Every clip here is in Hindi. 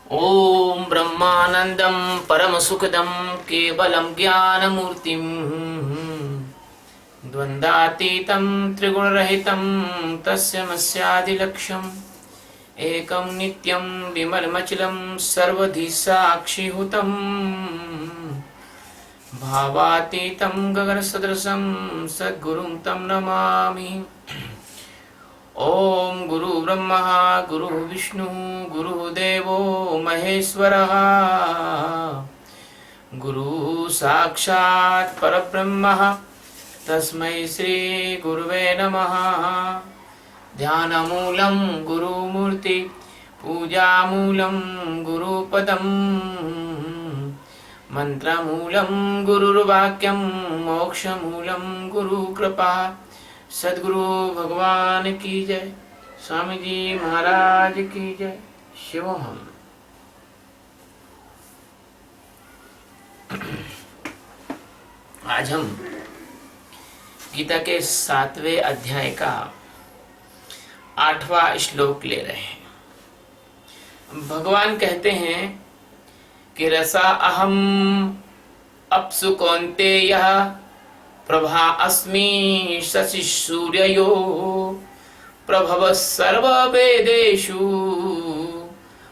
ओम ब्रह्मानंदं परमसुखदं केवलं ज्ञानमूर्तिं द्वन्द्वातीतं त्रिगुणरहितं तस्मैवादिलक्ष्यम् एकं नित्यं विमलमचलं सर्वधि साक्षिभूतं भावातीतं गगनसदृशं सद्गुरुं तं नमामि। ओम गुरु ब्रह्मा गुरु विष्णु गुरुदेवो महेश्वरः गुरु साक्षात् परब्रह्मः तस्मै श्री गुरुवे नमः। ध्यानमूलं गुरुमूर्ति पूजामूलं गुरुपदं मंत्रमूलं गुरुर्वाक्यं मोक्षमूलं गुरुकृपा। सद्गुरु भगवान की जय। स्वामी जी महाराज की जय। शिवोहम। आज हम गीता के 7वें अध्याय का 8वां श्लोक ले रहे हैं। भगवान कहते हैं कि रसा अहम अप्सु कौन्तेयः प्रभा अस्मि शशि सूर्ययो प्रभव सर्ववेदेषु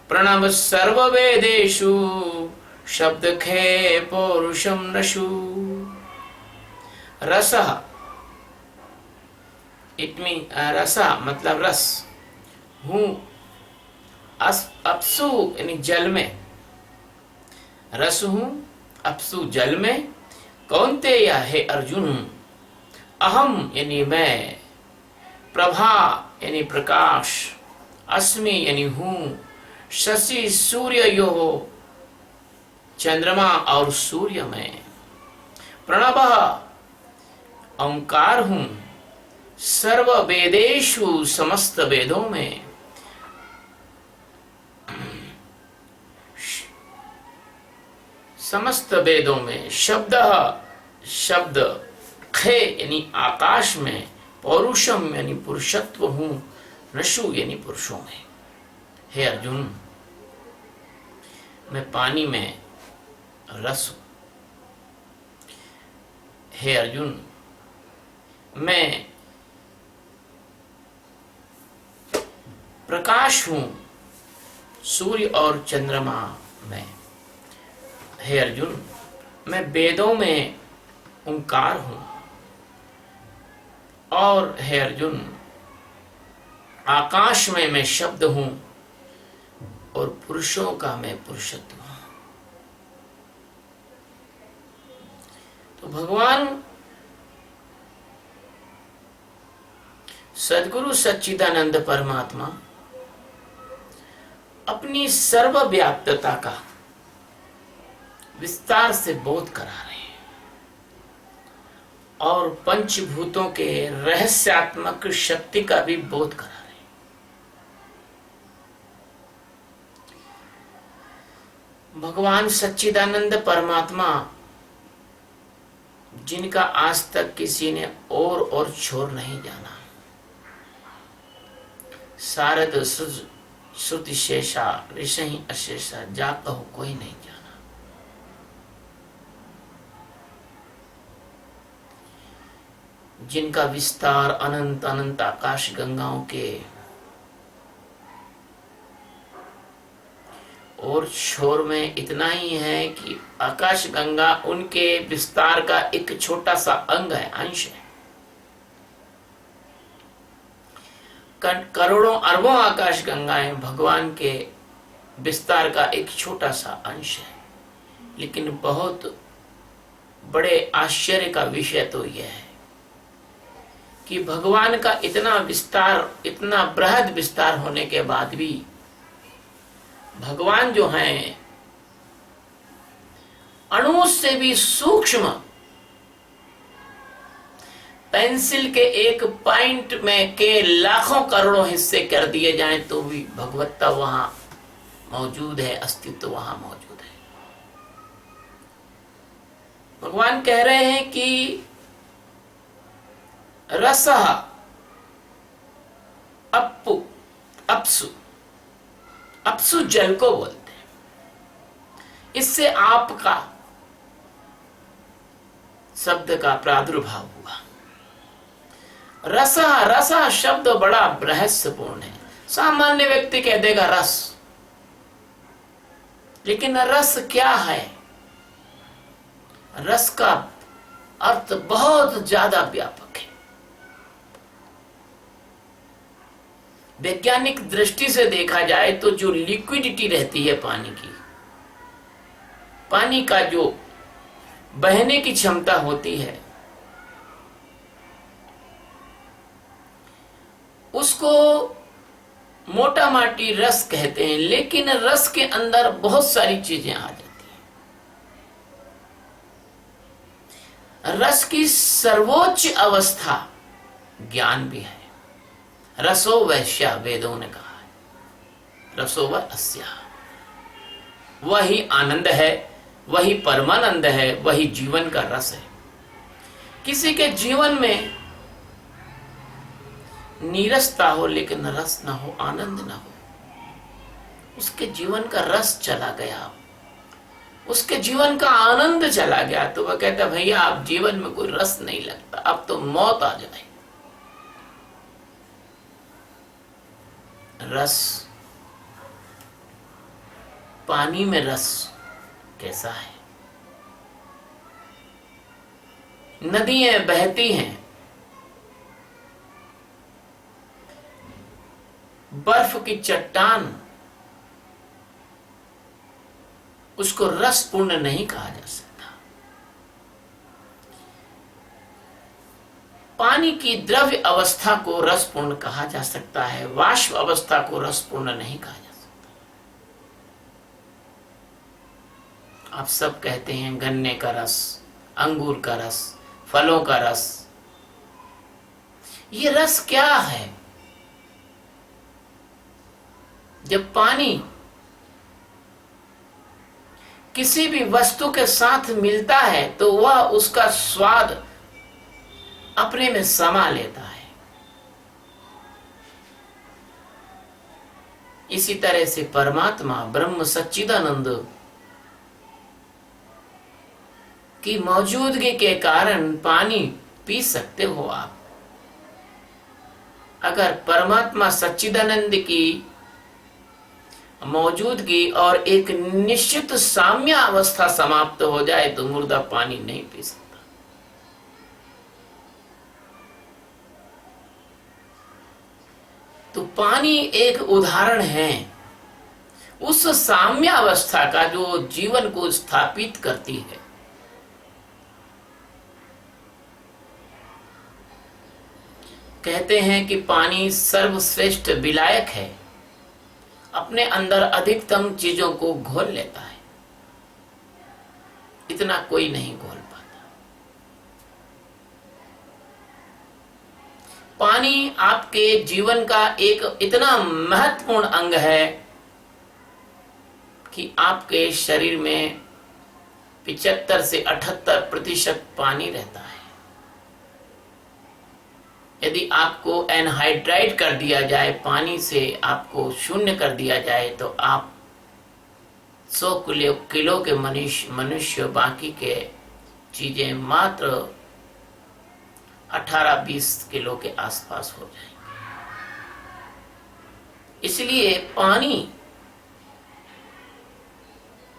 प्रणव सर्ववेदेषु शब्दखे पौरुषं नशु। रसः रसा मतलब रस हूँ, अप्सु यानी जल में, रस हूँ अप्सु जल में, कौन्तेय है अर्जुन, अहम यानी मैं, प्रभा यानी प्रकाश, अस्मि यानी हूँ, शशि सूर्य यो चंद्रमा और सूर्य में, प्रणव ओंकार हूँ, सर्व वेदेषु समस्त वेदों में, समस्त वेदों में, शब्द खे यानी आकाश में, पौरुषम यानी पुरुषत्व हूं, नशु यानी पुरुषों में। हे अर्जुन, मैं पानी में रस हूं। हे अर्जुन, मैं प्रकाश हूं सूर्य और चंद्रमा में। हे अर्जुन, मैं वेदों में ओंकार हूं, और हे अर्जुन, आकाश में मैं शब्द हूं, और पुरुषों का मैं पुरुषत्व हूं। तो भगवान सद्गुरु सच्चिदानंद परमात्मा अपनी सर्वव्याप्तता का विस्तार से बोध करा रहे हैं, और पंचभूतों के रहस्यात्मक शक्ति का भी बोध करा रहे हैं। भगवान सच्चिदानंद परमात्मा जिनका आज तक किसी ने और छोर नहीं जाना, शारद श्रुति शेषा ऋषि अशेषा जा कहो कोई नहीं जाना। जिनका विस्तार अनंत अनंत आकाश गंगाओं के और छोर में इतना ही है कि आकाश गंगा उनके विस्तार का एक छोटा सा अंग है, अंश है। करोड़ों अरबों आकाश गंगाएं भगवान के विस्तार का एक छोटा सा अंश है। लेकिन बहुत बड़े आश्चर्य का विषय तो यह है कि भगवान का इतना विस्तार, इतना बृहद विस्तार होने के बाद भी भगवान जो हैं अणु से भी सूक्ष्म, पेंसिल के एक पॉइंट में के लाखों करोड़ों हिस्से कर दिए जाएं तो भी भगवत्ता वहां मौजूद है, अस्तित्व वहां मौजूद है। भगवान कह रहे हैं कि रसः अप्पु, अपसु, अपसु जल को बोलते हैं। इससे आपका शब्द का प्रादुर्भाव हुआ। रसा, रसा शब्द बड़ा रहस्यपूर्ण है। सामान्य व्यक्ति कह देगा रस, लेकिन रस क्या है? रस का अर्थ बहुत ज्यादा व्यापक है। वैज्ञानिक दृष्टि से देखा जाए तो जो लिक्विडिटी रहती है पानी की, पानी का जो बहने की क्षमता होती है, उसको मोटा माटी रस कहते हैं। लेकिन रस के अंदर बहुत सारी चीजें आ जाती हैं। रस की सर्वोच्च अवस्था ज्ञान भी है। रसो वैश्या, वेदों ने कहा है, रसो व अस्या। वही आनंद है, वही परमानंद है, वही जीवन का रस है। किसी के जीवन में नीरसता हो लेकिन रस ना हो, आनंद ना हो, उसके जीवन का रस चला गया, उसके जीवन का आनंद चला गया, तो वह कहता भैया अब जीवन में कोई रस नहीं लगता, अब तो मौत आ जाए। रस, पानी में रस कैसा है? नदियां बहती हैं, बर्फ की चट्टान, उसको रसपूर्ण नहीं कहा जा सकता। पानी की द्रव्य अवस्था को रसपूर्ण कहा जा सकता है, वाष्प अवस्था को रसपूर्ण नहीं कहा जा सकता। आप सब कहते हैं गन्ने का रस, अंगूर का रस, फलों का रस। ये रस क्या है? जब पानी किसी भी वस्तु के साथ मिलता है तो वह उसका स्वाद अपने में समा लेता है। इसी तरह से परमात्मा ब्रह्म सच्चिदानंद की मौजूदगी के कारण पानी पी सकते हो आप। अगर परमात्मा सच्चिदानंद की मौजूदगी और एक निश्चित साम्य अवस्था समाप्त हो जाए तो मुर्दा पानी नहीं पी सकता। तो पानी एक उदाहरण है उस साम्य अवस्था का जो जीवन को स्थापित करती है। कहते हैं कि पानी सर्वश्रेष्ठ विलायक है, अपने अंदर अधिकतम चीजों को घोल लेता है, इतना कोई नहीं घोल पाता। पानी आपके जीवन का एक इतना महत्वपूर्ण अंग है कि आपके शरीर में 75 से 78% पानी रहता है। यदि आपको एनहाइड्राइट कर दिया जाए, पानी से आपको शून्य कर दिया जाए, तो आप 100 किलो के मनुष्य बाकी के चीजें मात्र 18-20 किलो के आसपास हो जाएंगे। इसलिए पानी,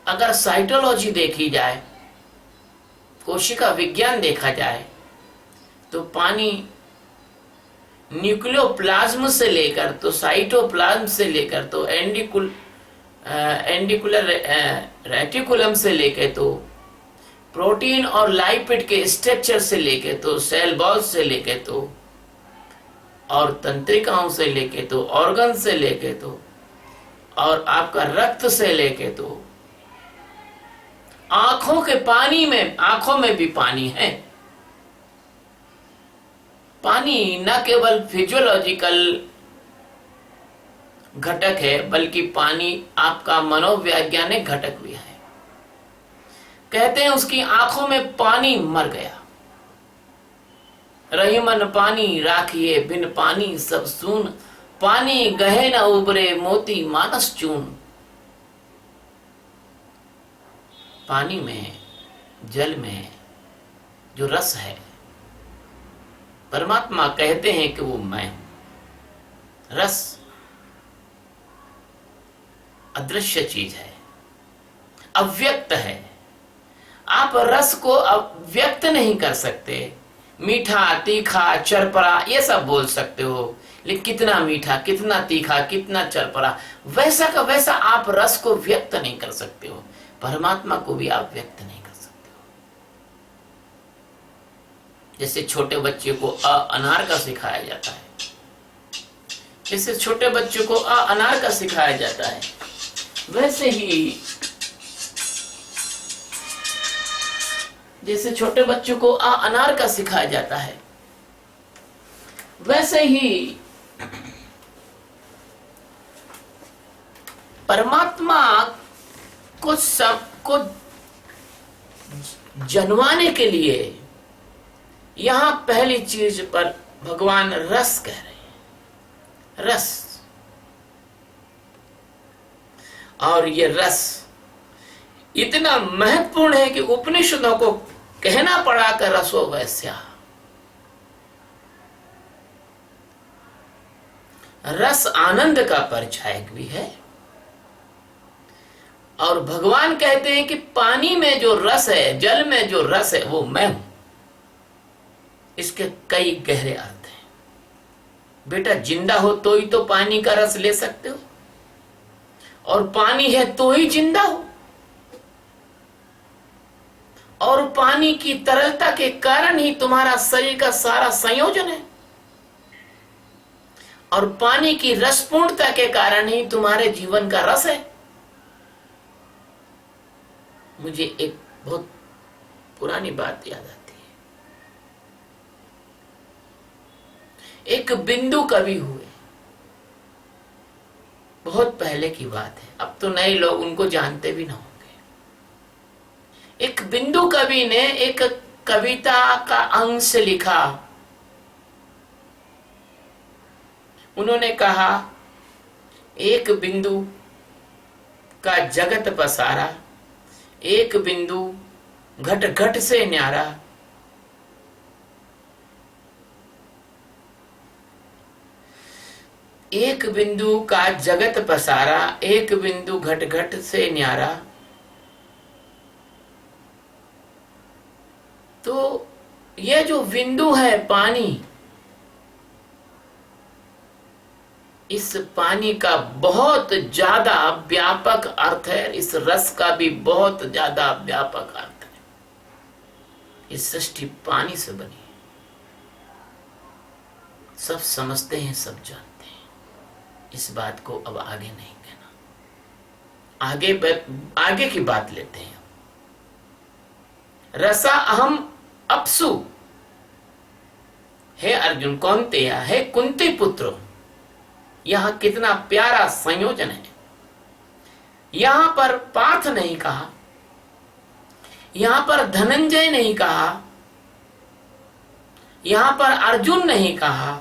अगर साइटोलॉजी देखी जाए, कोशिका विज्ञान देखा जाए, तो पानी न्यूक्लियोप्लाज्म से लेकर तो साइटोप्लाज्म से लेकर तो एंडिकुलर रेटिकुलम से लेकर तो प्रोटीन और लाइपिड के स्ट्रक्चर से लेकर तो सेल वॉल से लेकर तो और तंत्रिकाओं से लेकर तो ऑर्गन से लेकर तो और आपका रक्त से लेकर तो आंखों के पानी में, आंखों में भी पानी है। पानी न केवल फिजियोलॉजिकल घटक है बल्कि पानी आपका मनोवैज्ञानिक घटक भी है। कहते हैं उसकी आंखों में पानी मर गया, रही मन पानी राखिए, बिन पानी सब सून, पानी गहे न उबरे मोती मानस चून। पानी में, जल में जो रस है, परमात्मा कहते हैं कि वो मैं हूं। रस अदृश्य चीज है, अव्यक्त है। आप रस को व्यक्त नहीं कर सकते। मीठा, तीखा, चरपरा ये सब बोल सकते हो, लेकिन कितना मीठा, कितना तीखा, कितना चरपरा, वैसा का वैसा आप रस को व्यक्त नहीं कर सकते हो। परमात्मा को भी आप व्यक्त नहीं कर सकते हो। जैसे छोटे बच्चे को अनार का सिखाया जाता है, जैसे छोटे बच्चे को अनार का सिखाया जाता है, वैसे ही जैसे छोटे बच्चों को अनार का सिखाया जाता है, वैसे ही परमात्मा को सबको जनवाने के लिए यहां पहली चीज पर भगवान रस कह रहे हैं। रस, और ये रस इतना महत्वपूर्ण है कि उपनिषदों को कहना पड़ा कि रसो वैस्या। रस आनंद का परिचायक भी है। और भगवान कहते हैं कि पानी में जो रस है, जल में जो रस है, वो मैं हूं। इसके कई गहरे अर्थ हैं। बेटा, जिंदा हो तो ही तो पानी का रस ले सकते हो, और पानी है तो ही जिंदा हो। और पानी की तरलता के कारण ही तुम्हारा शरीर का सारा संयोजन है, और पानी की रसपूर्णता के कारण ही तुम्हारे जीवन का रस है। मुझे एक बहुत पुरानी बात याद आती है। एक बिंदु कवि हुए, बहुत पहले की बात है, अब तो नए लोग उनको जानते भी ना होंगे। एक बिंदु कवि ने एक कविता का अंश लिखा। उन्होंने कहा, एक बिंदु का जगत पसारा, एक बिंदु घट घट से न्यारा। एक बिंदु का जगत पसारा, एक बिंदु घट घट से न्यारा। तो यह जो बिंदु है पानी, इस पानी का बहुत ज्यादा व्यापक अर्थ है। इस रस का भी बहुत ज्यादा व्यापक अर्थ है। ये सृष्टि पानी से बनी है, सब समझते हैं, सब जानते हैं। इस बात को अब आगे नहीं कहना, आगे की बात लेते हैं। रसा अहम अपसु। हे अर्जुन, कौन्तेय, हे कुंती पुत्र, यहां कितना प्यारा संयोजन है। यहां पर पार्थ नहीं कहा, यहां पर धनंजय नहीं कहा, यहां पर अर्जुन नहीं कहा,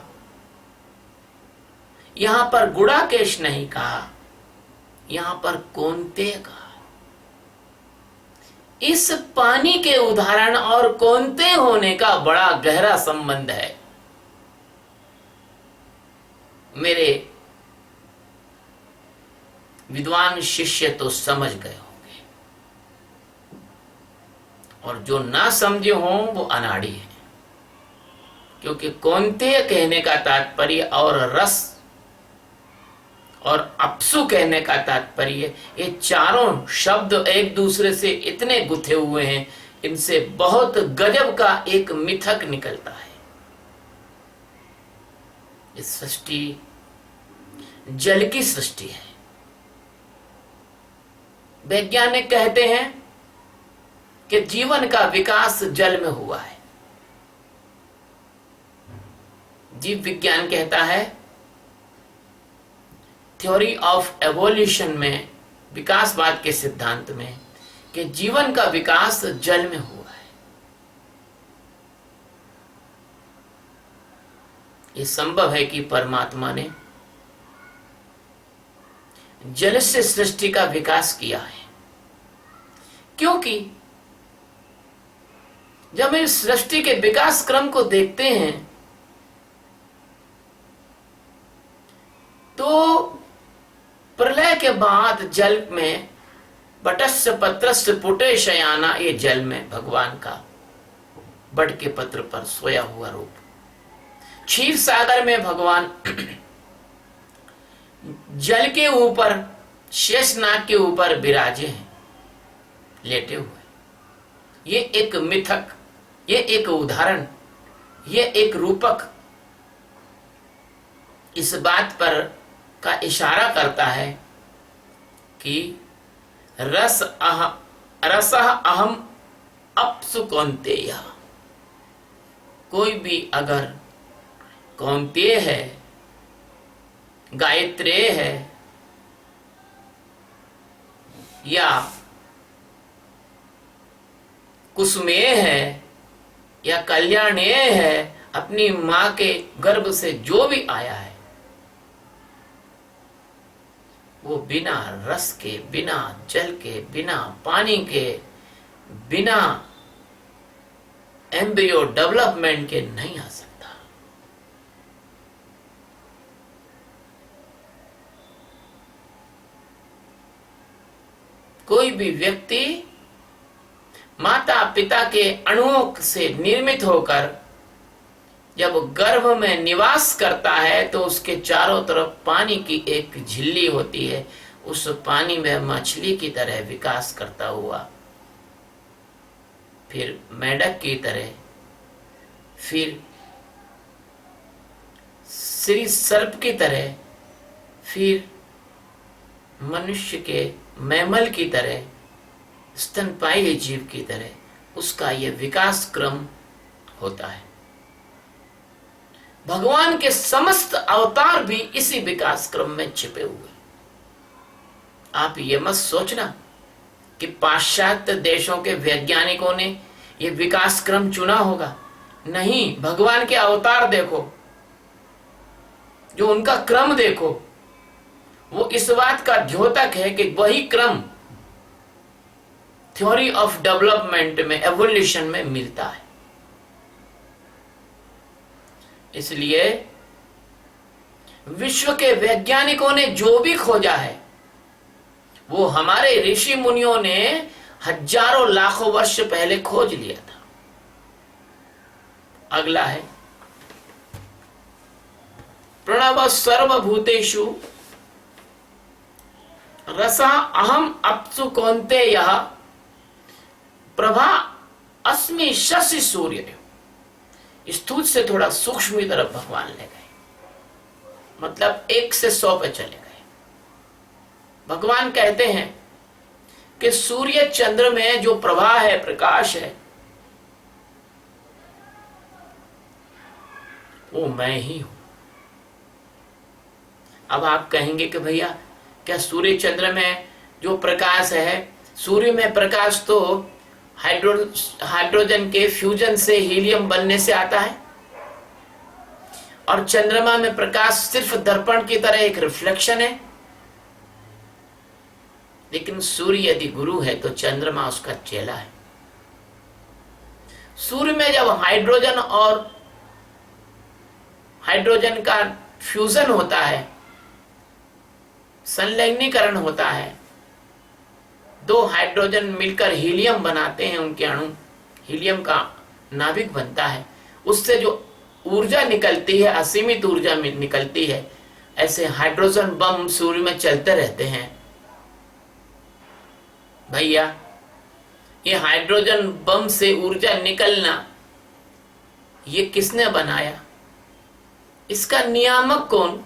यहां पर गुड़ाकेश नहीं कहा, यहां पर कौन्तेय कहा। इस पानी के उदाहरण और कौन्तेय होने का बड़ा गहरा संबंध है। मेरे विद्वान शिष्य तो समझ गए होंगे, और जो ना समझे हों वो अनाड़ी है। क्योंकि कौन्तेय कहने का तात्पर्य और रस और अपसु कहने का तात्पर्य, ये चारों शब्द एक दूसरे से इतने गुथे हुए हैं, इनसे बहुत गजब का एक मिथक निकलता है। इस सृष्टि जल की सृष्टि है। वैज्ञानिक कहते हैं कि जीवन का विकास जल में हुआ है। जीव विज्ञान कहता है, थ्योरी ऑफ एवोल्यूशन में, विकासवाद के सिद्धांत में, कि जीवन का विकास जल में हुआ है। ये संभव है कि परमात्मा ने जल से सृष्टि का विकास किया है, क्योंकि जब हम इस सृष्टि के विकास क्रम को देखते हैं तो प्रलय के बाद जल में बटस्य पत्रस्य पुटे शयाना, ये जल में भगवान का बट के पत्र पर सोया हुआ रूप। क्षीर सागर में भगवान जल के ऊपर शेषनाग के ऊपर विराजे हैं, लेटे हुए। ये एक मिथक, ये एक उदाहरण, ये एक रूपक इस बात पर का इशारा करता है कि रसः अहम अप्सु कौन्तेय। कोई भी अगर कौन्तेय है, गायत्रेय है या कुसुमेय है या कल्याणेय है, अपनी मां के गर्भ से जो भी आया है वो बिना रस के, बिना जल के, बिना पानी के, बिना एम्ब्रियो डेवलपमेंट के नहीं आ सकता। कोई भी व्यक्ति माता पिता के अणुओं से निर्मित होकर जब गर्भ में निवास करता है तो उसके चारों तरफ पानी की एक झिल्ली होती है। उस पानी में मछली की तरह विकास करता हुआ, फिर मेढक की तरह, फिर श्री सर्प की तरह, फिर मनुष्य के मैमल की तरह, स्तनपायी जीव की तरह उसका यह विकास क्रम होता है। भगवान के समस्त अवतार भी इसी विकास क्रम में छिपे हुए। आप ये मत सोचना कि पाश्चात्य देशों के वैज्ञानिकों ने ये विकास क्रम चुना होगा। नहीं, भगवान के अवतार देखो, जो उनका क्रम देखो, वो इस बात का द्योतक है कि वही क्रम थ्योरी ऑफ डेवलपमेंट में, एवोल्यूशन में मिलता है। इसलिए विश्व के वैज्ञानिकों ने जो भी खोजा है वो हमारे ऋषि मुनियों ने हजारों लाखों वर्ष पहले खोज लिया था। अगला है प्रणव सर्वभूतेषु रसा अहम अप्सु कौन्तेयः प्रभा अस्मि शशि सूर्य। स्थूल से थोड़ा सूक्ष्म की तरफ भगवान ले गए, मतलब 1 से 100 पे चले गए। भगवान कहते हैं कि सूर्य चंद्र में जो प्रभा है, प्रकाश है, वो मैं ही हूं। अब आप कहेंगे कि भैया क्या सूर्य चंद्र में जो प्रकाश है, सूर्य में प्रकाश तो हाइड्रोजन के फ्यूजन से हीलियम बनने से आता है, और चंद्रमा में प्रकाश सिर्फ दर्पण की तरह एक रिफ्लेक्शन है। लेकिन सूर्य यदि गुरु है तो चंद्रमा उसका चेला है। सूर्य में जब हाइड्रोजन और हाइड्रोजन का फ्यूजन होता है, संलग्नीकरण होता है, 2 हाइड्रोजन मिलकर हीलियम बनाते हैं, उनके अणु, हीलियम का नाभिक बनता है। उससे जो ऊर्जा निकलती है, असीमित ऊर्जा निकलती है। ऐसे हाइड्रोजन बम सूर्य में चलते रहते हैं। भैया ये हाइड्रोजन बम से ऊर्जा निकलना ये किसने बनाया? इसका नियामक कौन?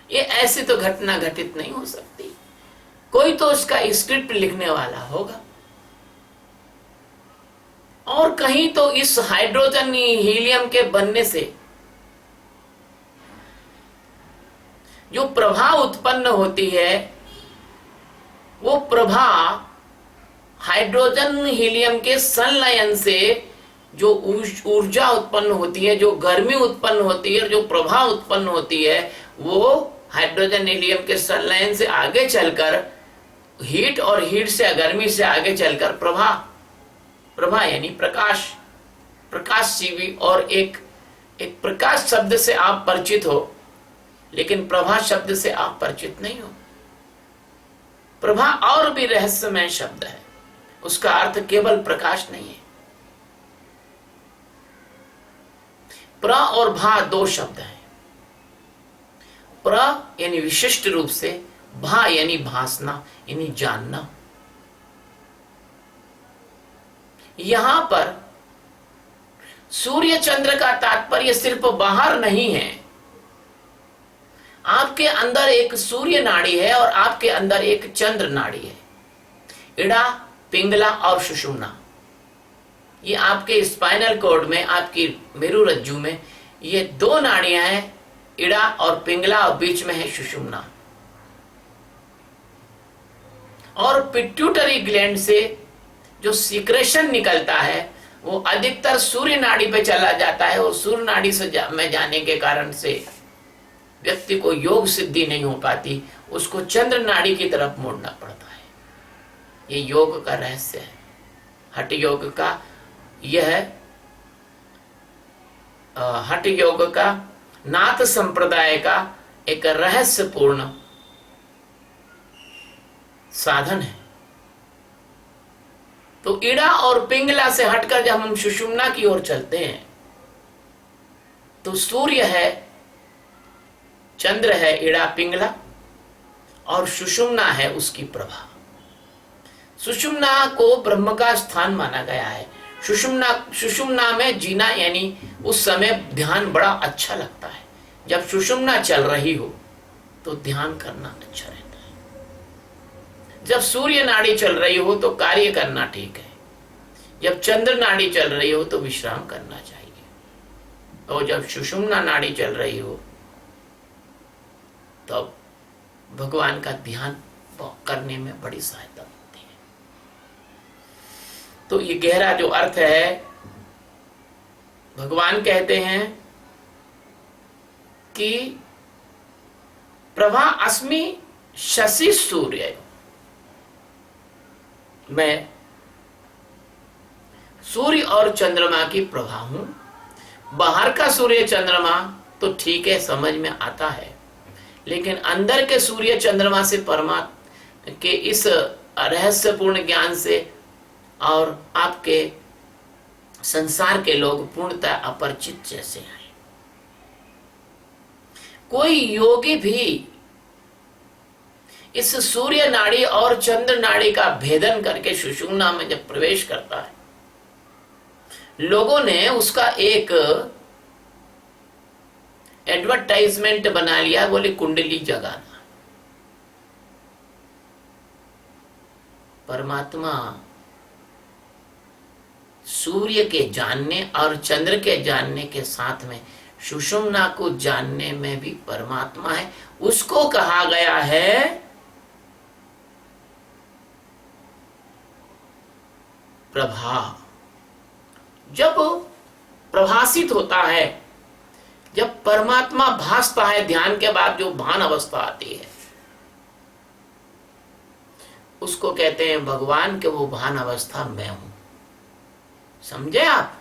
ये ऐसी तो घटना घटित नहीं हो सकती। कोई तो उसका स्क्रिप्ट लिखने वाला होगा, और कहीं तो इस हाइड्रोजन हीलियम के बनने से जो प्रभा उत्पन्न होती है, वो प्रभा हाइड्रोजन हीलियम के संलयन से जो ऊर्जा उत्पन्न होती है, जो गर्मी उत्पन्न होती है, जो प्रभा उत्पन्न होती है, वो हाइड्रोजन हीलियम के संलयन से आगे चलकर हीट और हीट से गर्मी से आगे चलकर प्रभा, प्रभा यानी प्रकाश, प्रकाश जीवी। और एक प्रकाश शब्द से आप परिचित हो, लेकिन प्रभा शब्द से आप परिचित नहीं हो। प्रभा और भी रहस्यमय शब्द है, उसका अर्थ केवल प्रकाश नहीं है। प्र और भा दो शब्द हैं। प्र यानी विशिष्ट रूप से, भा यानी भासना यानी जानना। यहां पर सूर्य चंद्र का तात्पर्य सिर्फ बाहर नहीं है। आपके अंदर एक सूर्य नाड़ी है और आपके अंदर एक चंद्र नाड़ी है। इड़ा, पिंगला और सुषुम्ना, ये आपके स्पाइनल कॉर्ड में, आपकी मेरुरज्जु में ये दो नाड़ियां हैं, इड़ा और पिंगला, और बीच में है सुषुम्ना। और पिट्यूटरी ग्लैंड से जो सीक्रेशन निकलता है वो अधिकतर सूर्य नाड़ी पे चला जाता है, और सूर्य नाड़ी से में जाने के कारण से व्यक्ति को योग सिद्धि नहीं हो पाती, उसको चंद्र नाड़ी की तरफ मोड़ना पड़ता है। ये योग का रहस्य है। हठ योग का यह हठ योग का नाथ संप्रदाय का एक रहस्यपूर्ण साधन है। तो इड़ा और पिंगला से हटकर जब हम सुषुम्ना की ओर चलते हैं तो सूर्य है, चंद्र है इड़ा पिंगला, और सुषुम्ना है उसकी प्रभा। सुषुम्ना को ब्रह्म का स्थान माना गया है। सुषुम्ना में जीना यानी उस समय ध्यान बड़ा अच्छा लगता है। जब सुषुम्ना चल रही हो तो ध्यान करना अच्छा रहता है। जब सूर्य नाड़ी चल रही हो तो कार्य करना ठीक है। जब चंद्र नाड़ी चल रही हो तो विश्राम करना चाहिए। और जब सुषुम्ना नाड़ी चल रही हो तब तो भगवान का ध्यान करने में बड़ी सहायता होती है। तो ये गहरा जो अर्थ है, भगवान कहते हैं कि प्रभा अस्मि शशि सूर्य, मैं सूर्य और चंद्रमा की प्रभा हूं। बाहर का सूर्य चंद्रमा तो ठीक है, समझ में आता है, लेकिन अंदर के सूर्य चंद्रमा से, परमात्मा के इस रहस्यपूर्ण ज्ञान से और आपके संसार के लोग पूर्णतः अपरिचित जैसे हैं। कोई योगी भी इस सूर्य नाड़ी और चंद्र नाड़ी का भेदन करके सुषुम्ना में जब प्रवेश करता है, लोगों ने उसका एक एडवर्टाइजमेंट बना लिया, बोले कुंडली जगाना। परमात्मा सूर्य के जानने और चंद्र के जानने के साथ में सुषुम्ना को जानने में भी परमात्मा है। उसको कहा गया है प्रभा। जब प्रभासित होता है, जब परमात्मा भासता है, ध्यान के बाद जो भान अवस्था आती है उसको कहते हैं भगवान के, वो भान अवस्था मैं हूं। समझे आप?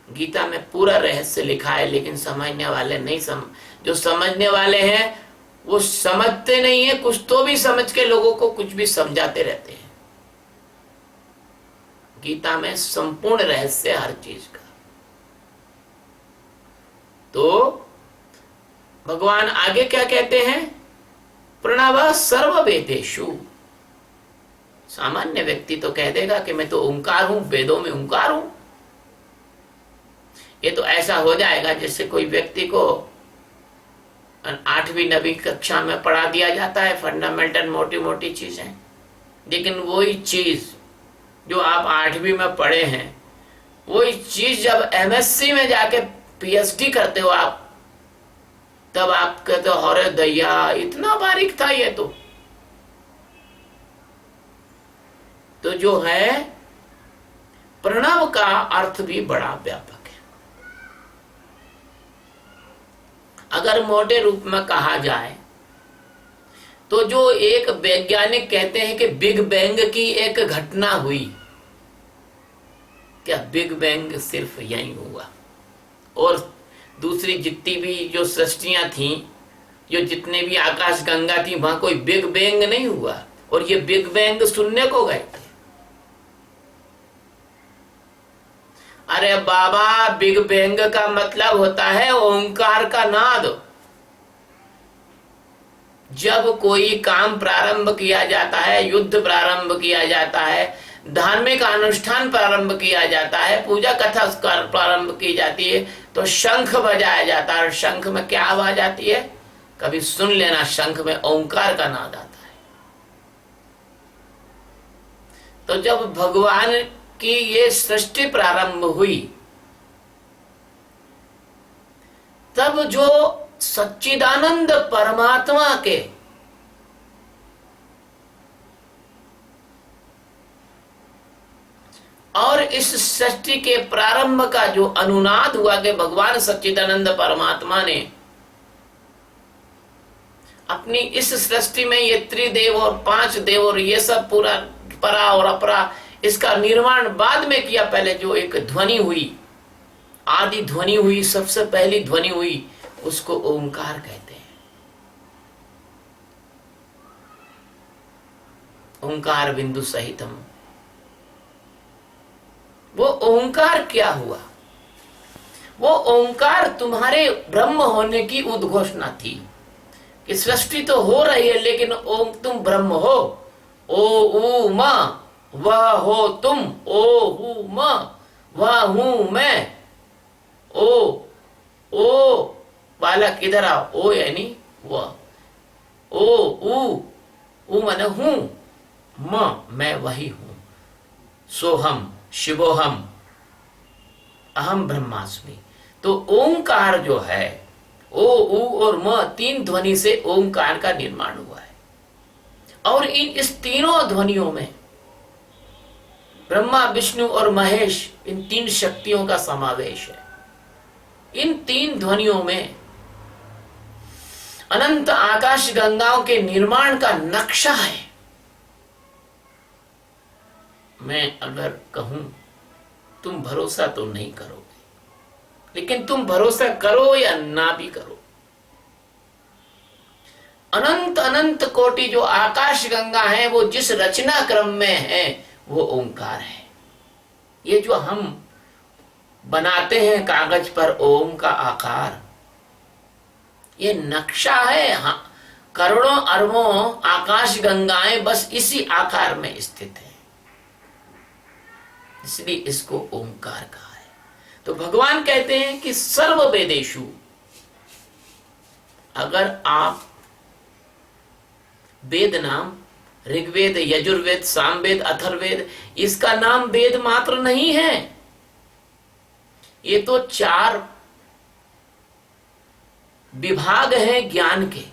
गीता में पूरा रहस्य लिखा है, लेकिन समझने वाले नहीं जो समझने वाले हैं वो समझते नहीं है। कुछ तो भी समझ के लोगों को कुछ भी समझाते रहते हैं। गीता में संपूर्ण रहस्य हर चीज का। तो भगवान आगे क्या कहते हैं? प्रणव सर्व वेदेषु। सामान्य व्यक्ति तो कह देगा कि मैं तो ओंकार हूं, वेदों में ओंकार हूं। ये तो ऐसा हो जाएगा जैसे कोई व्यक्ति को 8वीं 9वीं कक्षा में पढ़ा दिया जाता है फंडामेंटल मोटी मोटी चीजें, लेकिन वही चीज जो आप 8वीं में पढ़े हैं, वही चीज जब MSc में जाके PhD करते हो आप, तब आप कहते हो अरे दैया इतना बारीक था ये तो जो है प्रणव का अर्थ भी बड़ा व्यापक है। अगर मोटे रूप में कहा जाए तो जो एक वैज्ञानिक कहते हैं कि बिग बैंग की एक घटना हुई, क्या बिग बैंग सिर्फ यही हुआ? और दूसरी जितनी भी जो सृष्टियां थी, जो जितने भी आकाश गंगा थी, वहां कोई बिग बैंग नहीं हुआ। और ये बिग बैंग सुनने को गए थे। अरे बाबा, बिग बैंग का मतलब होता है ओंकार का नाद। जब कोई काम प्रारंभ किया जाता है, युद्ध प्रारंभ किया जाता है, धार्मिक अनुष्ठान प्रारंभ किया जाता है, पूजा कथा प्रारंभ की जाती है, तो शंख बजाया जाता है। और शंख में क्या आवाज आती है? कभी सुन लेना, शंख में ओंकार का नाद आता है। तो जब भगवान की ये सृष्टि प्रारंभ हुई, तब जो सच्चिदानंद परमात्मा के और इस सृष्टि के प्रारंभ का जो अनुनाद हुआ कि भगवान सच्चिदानंद परमात्मा ने अपनी इस सृष्टि में ये त्रिदेव और पांच देव और ये सब पूरा परा और अपरा, इसका निर्माण बाद में किया। पहले जो एक ध्वनि हुई, आदि ध्वनि हुई, सबसे पहली ध्वनि हुई, उसको ओंकार कहते हैं। ओंकार बिंदु सहितम। वो ओंकार क्या हुआ? वो ओंकार तुम्हारे ब्रह्म होने की उद्घोषणा थी कि सृष्टि तो हो रही है, लेकिन ओम तुम ब्रह्म हो। ओ ऊ म, वह हो तुम। ओ हूं म, वह हूं मैं। ओ बालक इधर आओ। ओ यानी वह। ऊ मन हूं, म मैं वही हूं। सोहम शिवोहम, अहम ब्रह्मास्मि। तो ओंकार जो है, ओ ऊ और म, तीन ध्वनि से ओंकार का निर्माण हुआ है। और इस तीनों ध्वनियों में ब्रह्मा विष्णु और महेश, इन तीन शक्तियों का समावेश है। इन तीन ध्वनियों में अनंत आकाश गंगाओं के निर्माण का नक्शा है। मैं अगर कहूं, तुम भरोसा तो नहीं करोगे, लेकिन तुम भरोसा करो या ना भी करो, अनंत अनंत कोटि जो आकाश गंगा है, वो जिस रचना क्रम में है, वो ओंकार है। ये जो हम बनाते हैं कागज पर ओम का आकार, ये नक्शा है। हाँ, करोड़ों अरबों आकाश गंगाएं बस इसी आकार में स्थित है, इसलिए इसको ओंकार कहा है। तो भगवान कहते हैं कि सर्व वेदेषु, अगर आप वेद नाम, ऋग्वेद, यजुर्वेद, सामवेद, अथर्ववेद, इसका नाम वेद मात्र नहीं है। ये तो 4 विभाग हैं ज्ञान के,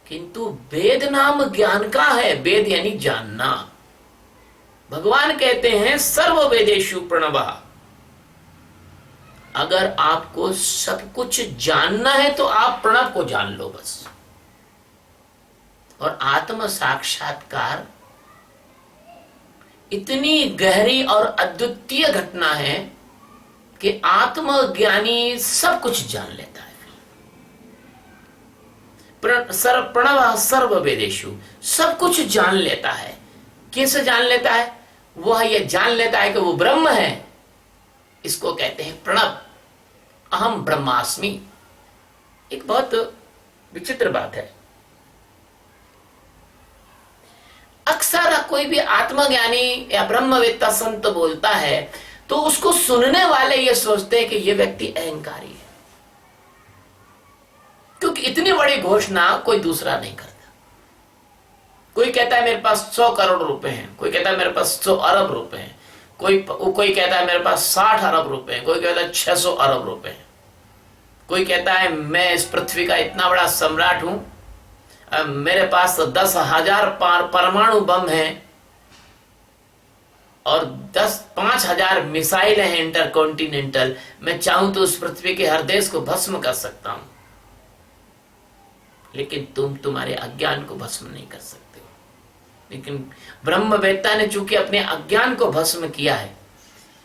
किंतु वेद नाम ज्ञान का है। वेद यानी जानना। भगवान कहते हैं सर्व वेदेषु प्रणवः। अगर आपको सब कुछ जानना है तो आप प्रणव को जान लो बस। और आत्म साक्षात्कार इतनी गहरी और अद्वितीय घटना है कि आत्मज्ञानी सब कुछ जान लेता है। प्रणव सर्व वेदेषु, सब कुछ जान लेता है। कैसे जान लेता है? वह यह जान लेता है कि वो ब्रह्म है। इसको कहते हैं प्रणव। अहम ब्रह्मास्मि। एक बहुत विचित्र बात है, अक्सर कोई भी आत्मज्ञानी या ब्रह्मवेत्ता संत बोलता है तो उसको सुनने वाले ये सोचते हैं कि ये व्यक्ति अहंकारी है, क्योंकि इतनी बड़ी घोषणा कोई दूसरा नहीं करता। कोई कहता है मेरे पास 100 करोड़ रुपए हैं, कोई कहता है मेरे पास 100 अरब रुपए हैं, कोई कहता है मेरे पास 60 अरब रुपए हैं, कोई कहता है 600 अरब रुपए हैं, कोई कहता है मैं इस पृथ्वी का इतना बड़ा सम्राट हूं, मेरे पास 10,000 परमाणु बम हैं और 5,000 मिसाइल हैं इंटरकॉन्टिनेंटल, मैं चाहूं तो उस पृथ्वी के हर देश को भस्म कर सकता हूं। लेकिन तुम तुम्हारे अज्ञान को भस्म नहीं कर सकते हो। लेकिन ब्रह्मवेत्ता ने चूंकि अपने अज्ञान को भस्म किया है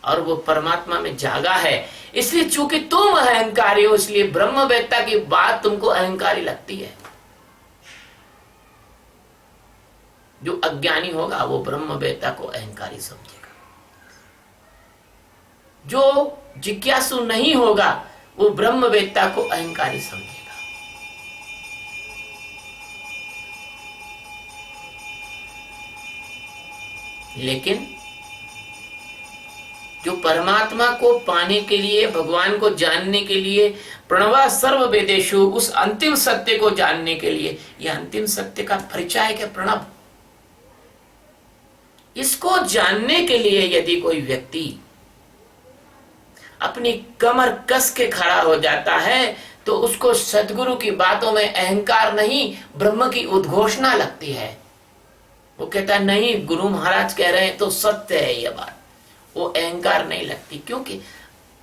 और वो परमात्मा में जागा है, इसलिए चूंकि तुम अहंकारी हो, इसलिए ब्रह्मवेत्ता की बात तुमको अहंकारी लगती है। जो अज्ञानी होगा वो ब्रह्मवेत्ता को अहंकारी समझेगा। जो जिज्ञासु नहीं होगा वो ब्रह्मवेत्ता को अहंकारी समझेगा। लेकिन जो परमात्मा को पाने के लिए, भगवान को जानने के लिए, प्रणवा सर्व वेदेषु, उस अंतिम सत्य को जानने के लिए, यह अंतिम सत्य का परिचय है प्रणव। इसको जानने के लिए यदि कोई व्यक्ति अपनी कमर कस के खड़ा हो जाता है तो उसको सदगुरु की बातों में अहंकार नहीं, ब्रह्म की उद्घोषणा लगती है। वो कहता है नहीं, गुरु महाराज कह रहे हैं तो सत्य है यह बात। वो अहंकार नहीं लगती, क्योंकि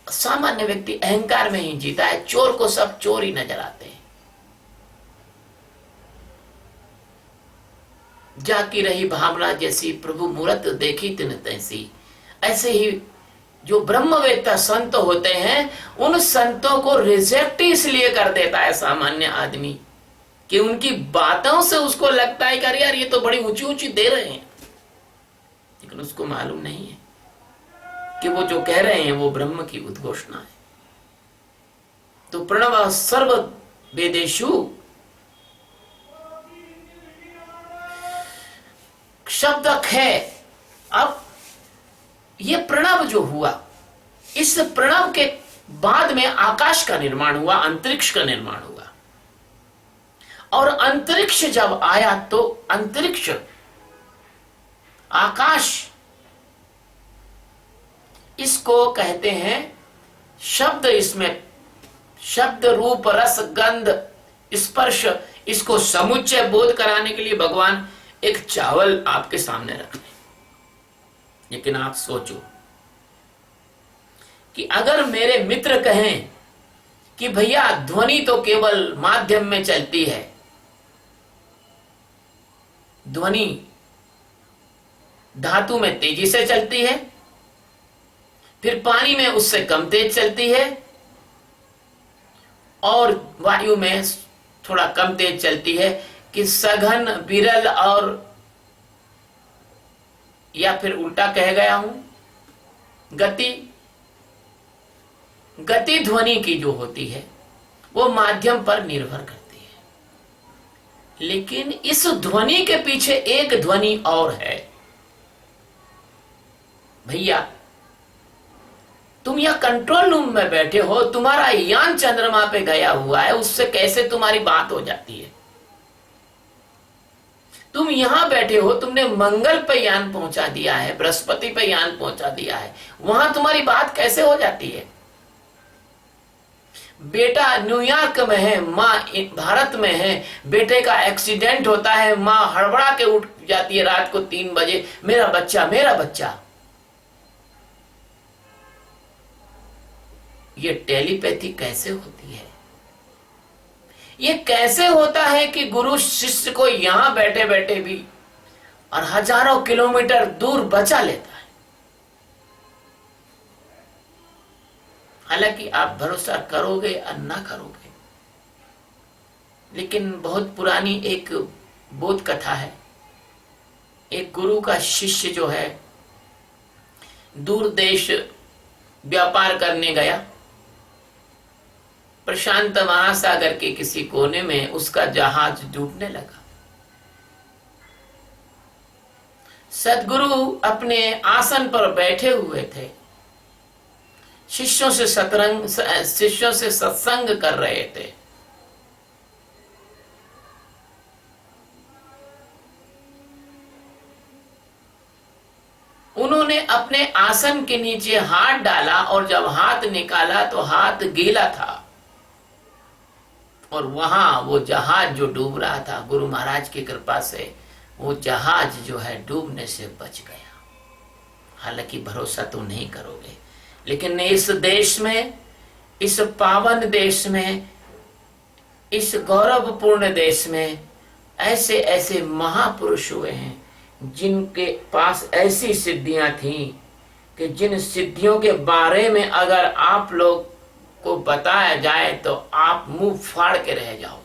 सामान्य व्यक्ति अहंकार में ही जीता है। चोर को सब चोर ही नजर आते हैं। जाकी रही भावना जैसी, प्रभु मूरत देखी तिन तैसी। ऐसे ही जो ब्रह्मवेत्ता संत होते हैं, उन संतों को रिजेक्ट इसलिए कर देता है सामान्य आदमी कि उनकी बातों से उसको लगता है कि अरे यार ये तो बड़ी ऊंची ऊंची दे रहे हैं, लेकिन उसको मालूम नहीं है कि वो जो कह रहे हैं वो ब्रह्म की उद्घोषणा है। तो प्रणव सर्व वेदेषु शब्द है। अब ये प्रणव जो हुआ, इस प्रणव के बाद में आकाश का निर्माण हुआ, अंतरिक्ष का निर्माण हुआ। और अंतरिक्ष जब आया तो अंतरिक्ष, आकाश, इसको कहते हैं शब्द। इसमें शब्द, रूप, रस, गंध, स्पर्श, इसको समुच्चय बोध कराने के लिए भगवान एक चावल आपके सामने रख दें। लेकिन आप सोचो कि अगर मेरे मित्र कहें कि भैया ध्वनि तो केवल माध्यम में चलती है, ध्वनि धातु में तेजी से चलती है, फिर पानी में उससे कम तेज चलती है, और वायु में थोड़ा कम तेज चलती है, कि सघन, विरल, और या फिर उल्टा कह गया हूं, गति ध्वनि की जो होती है वो माध्यम पर निर्भर करती है। लेकिन इस ध्वनि के पीछे एक ध्वनि और है। भैया तुम यह कंट्रोल रूम में बैठे हो, तुम्हारा यान चंद्रमा पे गया हुआ है, उससे कैसे तुम्हारी बात हो जाती है? तुम यहां बैठे हो, तुमने मंगल पे यान पहुंचा दिया है, बृहस्पति पे यान पहुंचा दिया है, वहां तुम्हारी बात कैसे हो जाती है? बेटा न्यूयॉर्क में है, माँ भारत में है, बेटे का एक्सीडेंट होता है, माँ हड़बड़ा के उठ जाती है रात को 3 बजे, मेरा बच्चा, मेरा बच्चा। ये टेलीपैथी कैसे होती है? ये कैसे होता है कि गुरु शिष्य को यहां बैठे बैठे भी और हजारों किलोमीटर दूर बचा लेता है? हालांकि आप भरोसा करोगे या ना करोगे, लेकिन बहुत पुरानी एक बोध कथा है। एक गुरु का शिष्य जो है दूर देश व्यापार करने गया। प्रशांत महासागर के किसी कोने में उसका जहाज डूबने लगा। सदगुरु अपने आसन पर बैठे हुए थे, शिष्यों से सत्संग कर रहे थे। उन्होंने अपने आसन के नीचे हाथ डाला और जब हाथ निकाला तो हाथ गीला था, और वहां वो जहाज जो डूब रहा था, गुरु महाराज की कृपा से वो जहाज जो है डूबने से बच गया। हालांकि भरोसा तो नहीं करोगे, लेकिन इस देश में, इस पावन देश में इस गौरवपूर्ण देश में ऐसे ऐसे महापुरुष हुए हैं जिनके पास ऐसी सिद्धियां थीं कि जिन सिद्धियों के बारे में अगर आप लोग को बताया जाए तो आप मुंह फाड़ के रह जाओगे।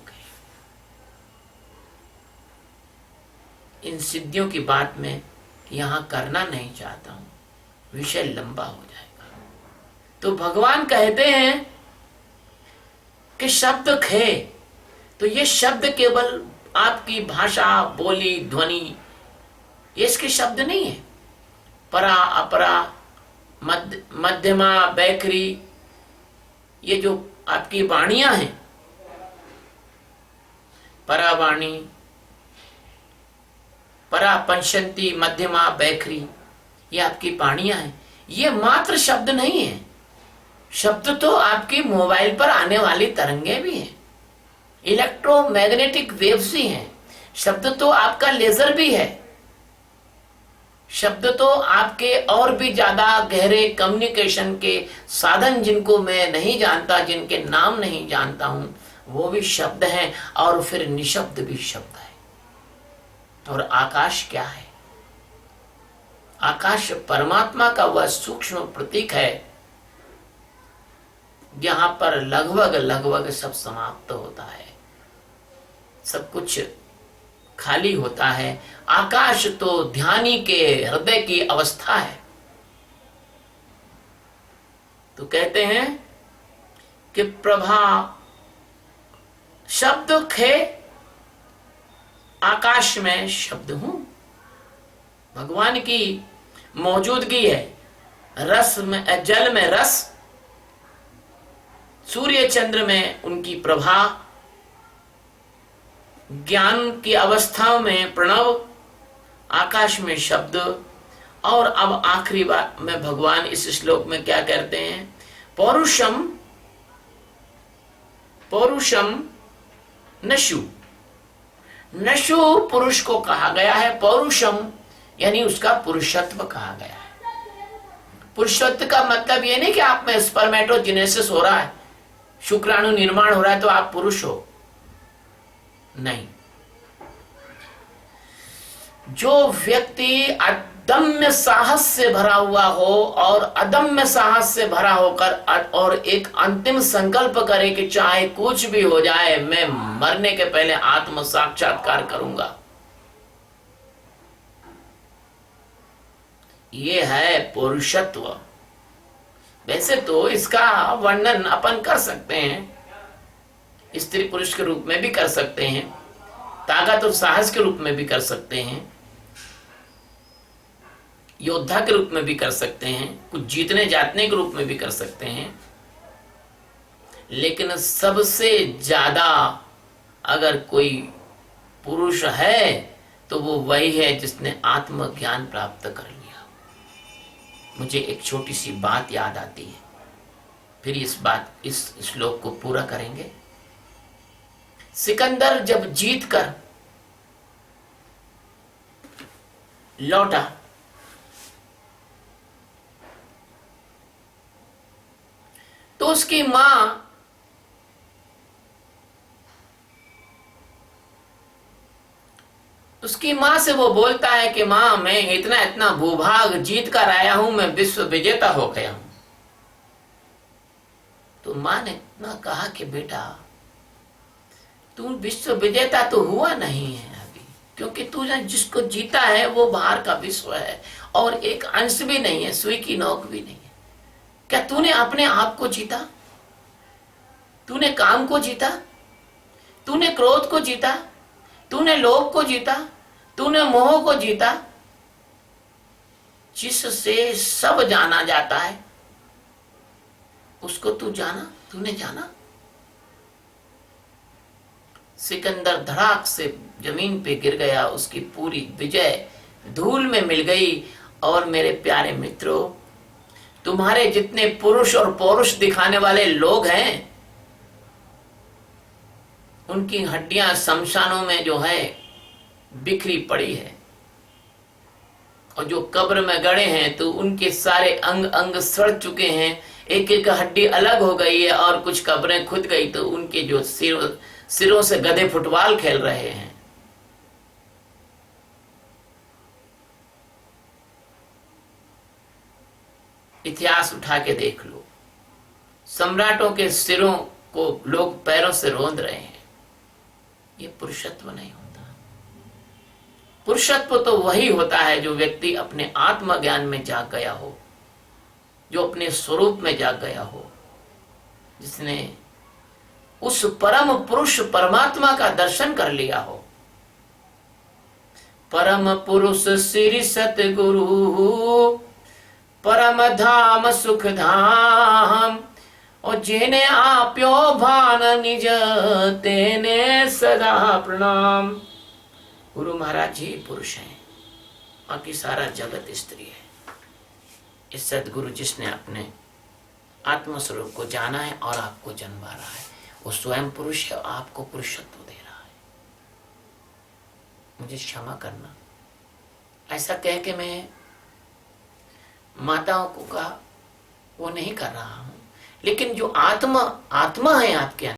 इन सिद्धियों की बात मैं यहां करना नहीं चाहता हूं, विषय लंबा हो जाएगा। तो भगवान कहते हैं कि शब्द खे, तो ये शब्द केवल आपकी भाषा, बोली, ध्वनि, ये इसके शब्द नहीं है। परा, अपरा, मध्यमा, बैखरी, ये जो आपकी वाणियां हैं, परावाणी, परा, पंचंती, मध्यमा, बैखरी, ये आपकी वाणियां हैं। ये मात्र शब्द नहीं है। शब्द तो आपकी मोबाइल पर आने वाली तरंगे भी हैं, इलेक्ट्रोमैग्नेटिक वेव्स ही हैं। शब्द तो आपका लेजर भी है। शब्द तो आपके और भी ज्यादा गहरे कम्युनिकेशन के साधन, जिनको मैं नहीं जानता, जिनके नाम नहीं जानता हूं, वो भी शब्द हैं। और फिर निशब्द भी शब्द है। और आकाश क्या है? आकाश परमात्मा का वह सूक्ष्म प्रतीक है जहां पर लगभग लगभग सब समाप्त होता है, सब कुछ खाली होता है। आकाश तो ध्यानी के हृदय की अवस्था है। तो कहते हैं कि प्रभा शब्द खे, आकाश में शब्द हूं। भगवान की मौजूदगी है। रस में, जल में रस, सूर्य चंद्र में उनकी प्रभा, ज्ञान की अवस्थाओं में प्रणव, आकाश में शब्द। और अब आखिरी बात में भगवान इस श्लोक में क्या कहते हैं? पौरुषम, पौरुषम नशु। नशु पुरुष को कहा गया है। पौरुषम यानी उसका पुरुषत्व कहा गया है। पुरुषत्व का मतलब ये नहीं कि आप में स्पर्मेटोजेनेसिस हो रहा है, शुक्राणु निर्माण हो रहा है तो आप पुरुष हो, नहीं। जो व्यक्ति अदम्य साहस से भरा हुआ हो और अदम्य साहस से भरा होकर और एक अंतिम संकल्प करे कि चाहे कुछ भी हो जाए, मैं मरने के पहले आत्म साक्षात्कार करूंगा, ये है पुरुषत्व। वैसे तो इसका वर्णन अपन कर सकते हैं, स्त्री पुरुष के रूप में भी कर सकते हैं, ताकत और साहस के रूप में भी कर सकते हैं, योद्धा के रूप में भी कर सकते हैं, कुछ जीतने जातने के रूप में भी कर सकते हैं। लेकिन सबसे ज्यादा अगर कोई पुरुष है तो वो वही है जिसने आत्मज्ञान प्राप्त कर लिया। मुझे एक छोटी सी बात याद आती है, फिर इस श्लोक को पूरा करेंगे। सिकंदर जब जीत कर लौटा तो उसकी मां से वो बोलता है कि मां, मैं इतना इतना भूभाग जीत कर आया हूं, मैं विश्व विजेता हो गया हूं। तो मां ने इतना कहा कि बेटा, तू विश्व विजेता तो हुआ नहीं है अभी, क्योंकि तू जिसको जीता है वो बाहर का विश्व है और एक अंश भी नहीं है, सुई की नोक भी नहीं है। क्या तूने अपने आप को जीता? तूने काम को जीता? तूने क्रोध को जीता? तूने लोभ को जीता? तूने मोह को जीता? जिससे सब जाना जाता है उसको तू जाना? तूने जाना? सिकंदर धड़ाक से जमीन पे गिर गया, उसकी पूरी विजय धूल में मिल गई। और मेरे प्यारे मित्रों, तुम्हारे जितने पुरुष और पौरुष दिखाने वाले लोग हैं, उनकी हड्डियां शमशानों में जो है बिखरी पड़ी है, और जो कब्र में गड़े हैं तो उनके सारे अंग अंग सड़ चुके हैं, एक एक हड्डी अलग हो गई है, और कुछ कब्रें खुद गई तो उनके जो सिर सिरों से गधे फुटबॉल खेल रहे हैं। इतिहास उठा के देख लो, सम्राटों के सिरों को लोग पैरों से रौंद रहे हैं। ये पुरुषत्व नहीं होता। पुरुषत्व तो वही होता है जो व्यक्ति अपने आत्मज्ञान में जाग गया हो, जो अपने स्वरूप में जाग गया हो, जिसने उस परम पुरुष परमात्मा का दर्शन कर लिया हो। परम पुरुष श्री सतगुरु, परम धाम सुख धाम, और जिन्हें आप्यो भान निज तेने सदा प्रणाम। गुरु महाराज जी पुरुष हैं, बाकी सारा जगत स्त्री है। इस सदगुरु जिसने अपने आत्मस्वरूप को जाना है और आपको जन्मा रहा है, वो स्वयं पुरुष है, आपको पुरुषत्व दे रहा है। मुझे क्षमा करना, ऐसा कह के मैं माताओं को का वो नहीं कर रहा हूं, लेकिन जो आत्मा है आपके अंदर,